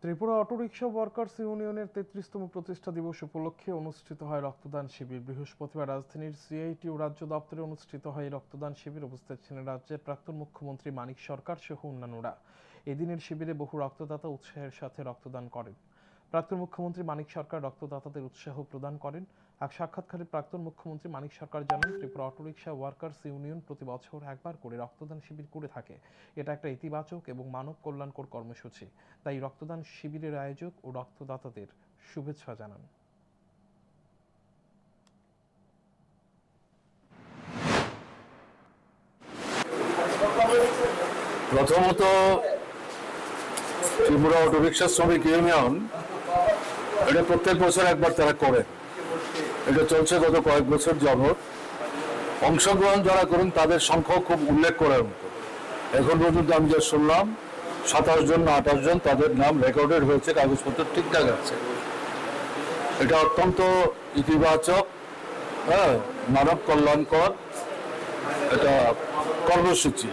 Tripura autorickshaw workers ইউনিয়নের ৩৩তম প্রতিষ্ঠা দিবস উপলক্ষে অনুষ্ঠিত হয় রক্তদান শিবির। বৃহস্পতিবার রাজধানীর সিআইটিইউ রাজ্য দপ্তরে অনুষ্ঠিত হয় এই রক্তদান শিবির। উপস্থিত ছিলেন রাজ্যের প্রাক্তন মুখ্যমন্ত্রী মানিক সরকার সহ অন্যান্যরা। এদিনের শিবিরে বহু রক্তদাতা উৎসাহের সাথে রক্তদান করেন। প্রাক্তন মুখ্যমন্ত্রী মানিক সরকার রক্তদাতাদের উৎসাহ প্রদান করেন। এক সাক্ষাৎকারে প্রাক্তন মুখ্যমন্ত্রী মানিক সরকার জানান, ত্রিপুরা অটোরিকশা ওয়ার্কার্স ইউনিয়ন প্রতি বছর একবার করে রক্তদান শিবির করে থাকে। এটা একটা ইতিবাচক এবং মানব কল্যাণকর কর্মসূচি। তাই রক্তদান শিবিরের আয়োজক ও রক্তদাতাদের শুভেচ্ছা জানান। প্রথমত ত্রিপুরা অটোরিকশা শ্রমিক ইউনিয়ন এটা প্রত্যেক বছর একবার তারা করে, এটা চলছে গত কয়েক বছর যাবৎ। অংশগ্রহণ যারা করেন তাদের সংখ্যাও খুব উল্লেখ করার মতো। এখন পর্যন্ত আমি যা শুনলাম 27 জন না 28 জন তাদের নাম রেকর্ডেড হয়েছে, কাগজপত্র ঠিকঠাক আছে। এটা অত্যন্ত ইতিবাচক, মানব কল্যাণকর এটা কর্মসূচি।